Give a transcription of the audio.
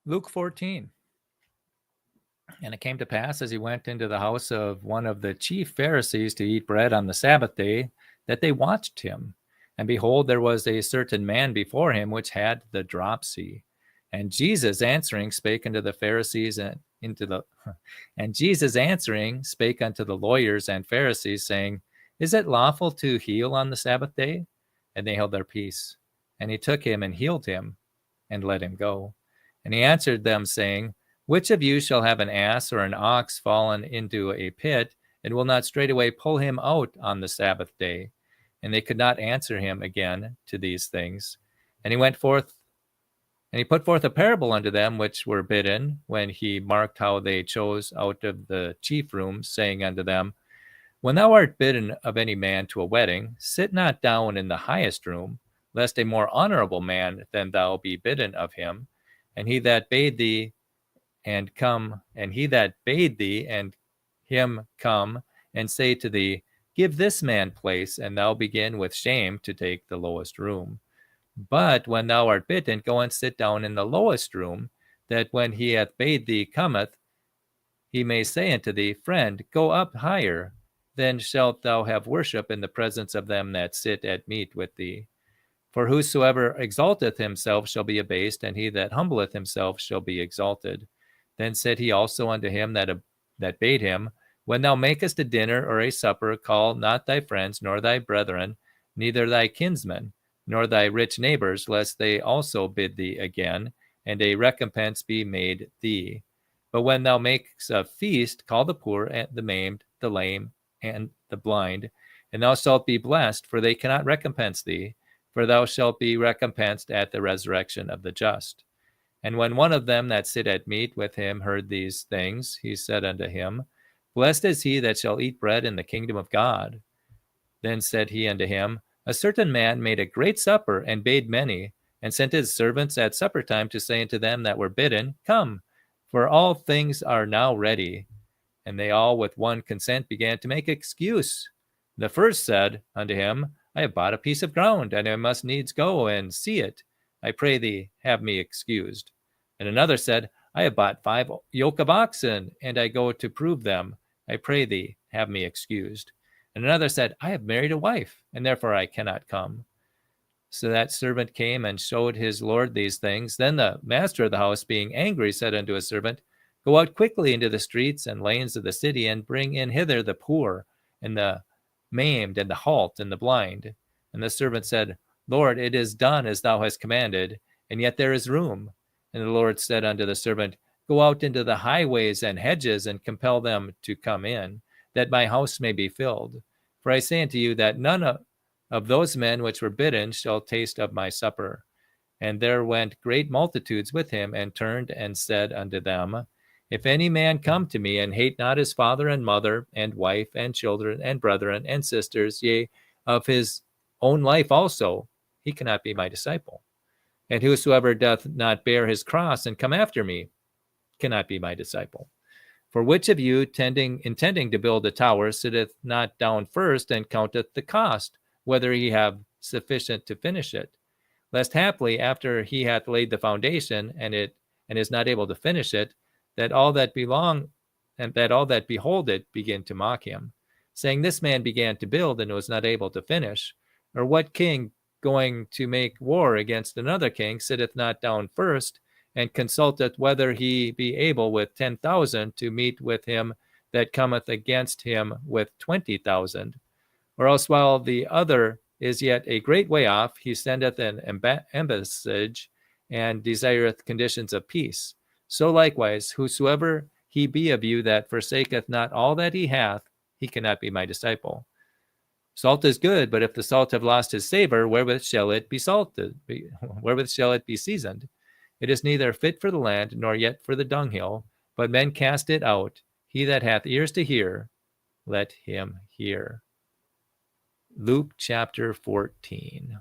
Luke 14. And it came to pass, as he went into the house of one of the chief Pharisees to eat bread on the Sabbath day, that they watched him. And behold, there was a certain man before him which had the dropsy. And Jesus answering spake unto the Pharisees and and Jesus answering spake unto the lawyers and Pharisees, saying, Is it lawful to heal on the Sabbath day? And they held their peace. And he took him and healed him, and let him go. And he answered them, saying, Which of you shall have an ass or an ox fallen into a pit, and will not straightway pull him out on the Sabbath day? And they could not answer him again to these things. And he went forth, and he put forth a parable unto them which were bidden, when he marked how they chose out of the chief rooms, saying unto them, When thou art bidden of any man to a wedding, sit not down in the highest room, lest a more honorable man than thou be bidden of him. And he that bade thee and him come and say to thee, Give this man place, and thou begin with shame to take the lowest room. But when thou art bidden, go and sit down in the lowest room, that when he hath bade thee cometh, he may say unto thee, Friend, go up higher. Then shalt thou have worship in the presence of them that sit at meat with thee. For whosoever exalteth himself shall be abased, and he that humbleth himself shall be exalted. Then said he also unto him that bade him, When thou makest a dinner or a supper, call not thy friends, nor thy brethren, neither thy kinsmen, nor thy rich neighbors, lest they also bid thee again, and a recompense be made thee. But when thou makest a feast, call the poor, and the maimed, the lame, and the blind, and thou shalt be blessed, for they cannot recompense thee, for thou shalt be recompensed at the resurrection of the just. And when one of them that sit at meat with him heard these things, he said unto him, Blessed is he that shall eat bread in the kingdom of God. Then said he unto him, A certain man made a great supper, and bade many, and sent his servants at supper time to say unto them that were bidden, Come, for all things are now ready. And they all with one consent began to make excuse. The first said unto him, I have bought a piece of ground, and I must needs go and see it. I pray thee, have me excused. And another said, I have bought 5 yoke of oxen, and I go to prove them. I pray thee, have me excused. And another said, I have married a wife, and therefore I cannot come. So that servant came and showed his lord these things. Then the master of the house, being angry, said unto his servant, Go out quickly into the streets and lanes of the city, and bring in hither the poor, and the maimed, and the halt, and the blind. And the servant said, Lord, it is done as thou hast commanded, and yet there is room. And the Lord said unto the servant, Go out into the highways and hedges, and compel them to come in, that my house may be filled. For I say unto you that none of those men which were bidden shall taste of my supper. And there went great multitudes with him, and turned and said unto them, If any man come to me, and hate not his father and mother, and wife, and children, and brethren, and sisters, yea, of his own life also, he cannot be my disciple. And whosoever doth not bear his cross and come after me cannot be my disciple. For which of you, intending to build a tower, sitteth not down first and counteth the cost, whether he have sufficient to finish it? Lest haply, after he hath laid the foundation, and is not able to finish it, that all that behold it begin to mock him, saying, This man began to build and was not able to finish. Or what king, going to make war against another king, sitteth not down first, and consulteth whether he be able with 10,000 to meet with him that cometh against him with 20,000? Or else, while the other is yet a great way off, he sendeth an embassage, and desireth conditions of peace. So likewise, whosoever he be of you that forsaketh not all that he hath, he cannot be my disciple. Salt is good, but if the salt have lost his savor, wherewith shall it be salted? Wherewith shall it be seasoned? It is neither fit for the land, nor yet for the dunghill, but men cast it out. He that hath ears to hear, let him hear. Luke chapter 14.